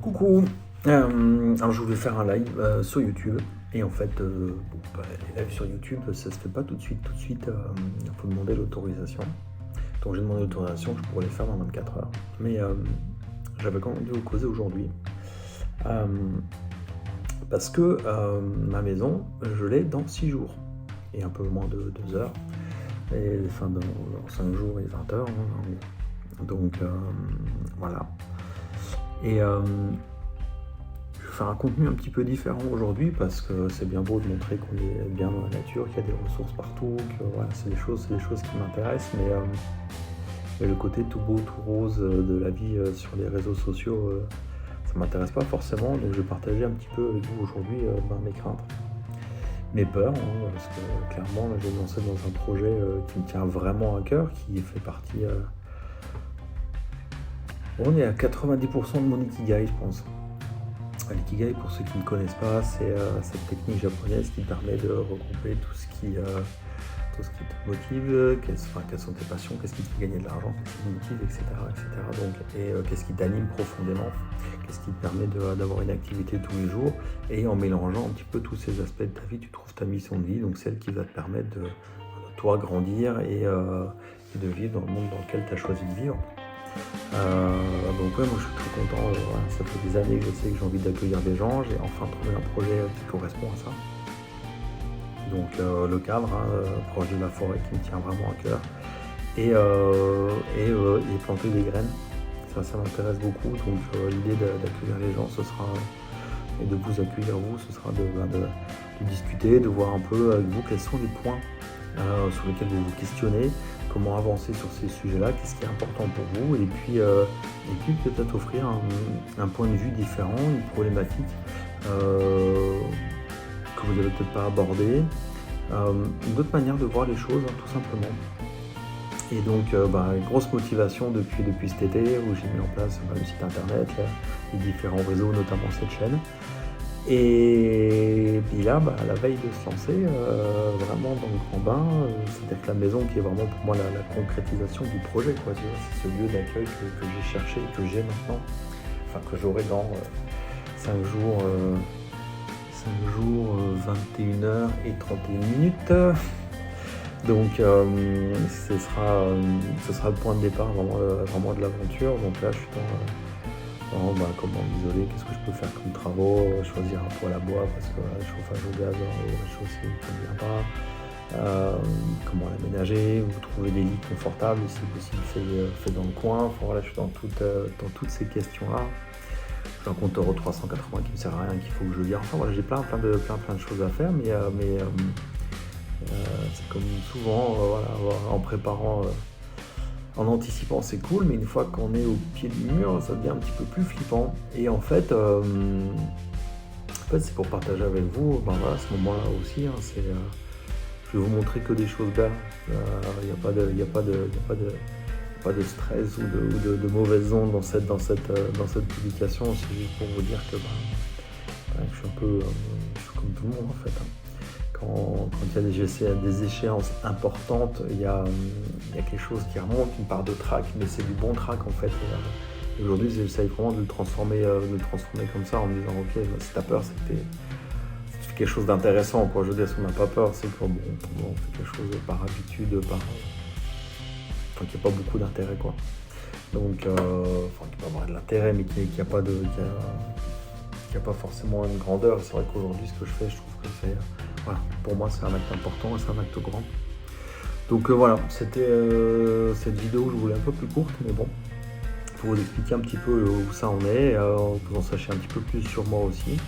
Coucou, alors je voulais faire un live sur YouTube et en fait les lives sur YouTube ça se fait pas tout de suite, il faut demander l'autorisation. Donc j'ai demandé l'autorisation, je pourrais les faire dans 24 heures. Mais j'avais quand même dû vous causer aujourd'hui euh, parce que ma maison je l'ai dans 6 jours et un peu moins de 2 heures et enfin dans 5 jours et 20 heures hein. Donc voilà. Et je vais faire un contenu un petit peu différent aujourd'hui parce que c'est bien beau de montrer qu'on est bien dans la nature, qu'il y a des ressources partout, que voilà, c'est des choses qui m'intéressent, mais le côté tout beau, tout rose de la vie sur les réseaux sociaux, ça m'intéresse pas forcément. Donc je vais partager un petit peu avec vous aujourd'hui mes craintes, mes peurs, hein, parce que clairement là, je vais me lancer dans un projet qui me tient vraiment à cœur, qui fait partie... on est à 90% de mon ikigai, je pense. L'ikigai, pour ceux qui ne connaissent pas, c'est cette technique japonaise qui permet de regrouper tout ce qui te motive, quelles sont tes passions, qu'est-ce qui te fait gagner de l'argent, qu'est-ce qui te motive, etc. Donc, qu'est-ce qui t'anime profondément, qu'est-ce qui te permet d'avoir une activité tous les jours, et en mélangeant un petit peu tous ces aspects de ta vie, tu trouves ta mission de vie, donc celle qui va te permettre de toi grandir et de vivre dans le monde dans lequel tu as choisi de vivre. Donc ouais, moi je suis très content, voilà, ça fait des années que je sais que j'ai envie d'accueillir des gens, j'ai enfin trouvé un projet qui correspond à ça. Donc le cadre, proche de la forêt qui me tient vraiment à cœur, et planter des graines, ça m'intéresse beaucoup. Donc l'idée d'accueillir les gens, ce sera, et de vous accueillir vous, ce sera de discuter, de voir un peu avec vous quels sont les points sur lesquels vous vous questionnez, comment avancer sur ces sujets-là, qu'est-ce qui est important pour vous, et puis peut-être offrir un point de vue différent, une problématique que vous n'avez peut-être pas abordée, une autre manière de voir les choses, hein, tout simplement. Et donc, grosse motivation depuis cet été où j'ai mis en place le site internet, les différents réseaux, notamment cette chaîne. Et puis là, à la veille de se lancer vraiment dans le grand bain, c'est-à-dire que la maison qui est vraiment pour moi la concrétisation du projet, quoi. C'est ce lieu d'accueil que j'ai cherché, que j'ai maintenant, enfin que j'aurai dans 5 jours, 21h et 31 minutes. Donc ce sera le point de départ vraiment de l'aventure. Donc là je suis comment m'isoler, qu'est-ce que je peux faire comme travaux, choisir un poêle à bois parce que le chauffage au gaz au rez-de-chaussée ne convient pas, comment l'aménager, vous trouver des lits confortables si possible fait dans le coin. Enfin, voilà, je suis dans toutes ces questions-là. J'ai un compteur au 380 qui me sert à rien, qu'il faut que je garde. Enfin voilà, j'ai plein de choses à faire, mais c'est comme souvent, en préparant. En anticipant, c'est cool, mais une fois qu'on est au pied du mur, ça devient un petit peu plus flippant. Et en fait, c'est pour partager avec vous, ce moment-là aussi. Hein, je vais vous montrer que des choses belles. Il n'y a pas de stress ou de mauvaises ondes dans cette publication. C'est juste pour vous dire que je suis un peu, je suis comme tout le monde en fait. Hein. Quand il y a des échéances importantes, il y a quelque chose qui remonte, une part de trac, mais c'est du bon trac en fait. Et aujourd'hui, j'essaye vraiment de le transformer comme ça en me disant ok, si t'as peur, c'est que c'est quelque chose d'intéressant, quoi. Je veux dire, si on n'a pas peur, c'est que on fait quelque chose par habitude, qu'il n'y a pas beaucoup d'intérêt, quoi. Donc, qui peut avoir de l'intérêt, mais qui n'a pas forcément une grandeur. C'est vrai qu'aujourd'hui, ce que je fais, je trouve que c'est... Voilà, pour moi c'est un acte important et c'est un acte grand. Donc voilà, c'était cette vidéo, je voulais un peu plus courte, mais bon, pour vous expliquer un petit peu où ça en est, que vous en sachiez un petit peu plus sur moi aussi,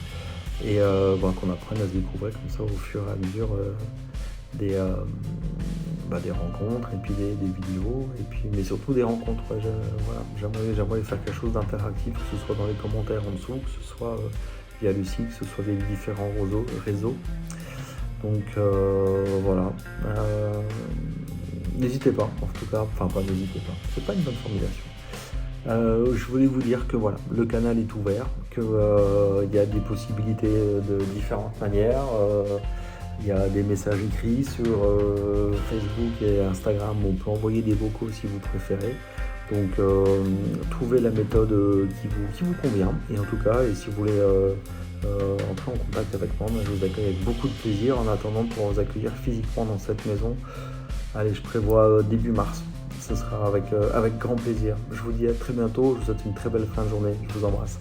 et qu'on apprenne à se découvrir comme ça au fur et à mesure des rencontres, et puis des vidéos, mais surtout des rencontres. Ouais, j'aimerais faire quelque chose d'interactif, que ce soit dans les commentaires en dessous, que ce soit via le site, que ce soit via les différents réseaux. Donc voilà, n'hésitez pas, en tout cas, n'hésitez pas, c'est pas une bonne formulation. Je voulais vous dire que voilà, le canal est ouvert, qu'il y a des possibilités de différentes manières. Il y a des messages écrits sur Facebook et Instagram, on peut envoyer des vocaux si vous préférez. Donc trouvez la méthode qui vous convient. Et en tout cas, et si vous voulez entrer en contact avec moi, je vous accueille avec beaucoup de plaisir. En attendant, pour vous accueillir physiquement dans cette maison, allez, je prévois début mars. Ce sera avec grand plaisir. Je vous dis à très bientôt. Je vous souhaite une très belle fin de journée. Je vous embrasse.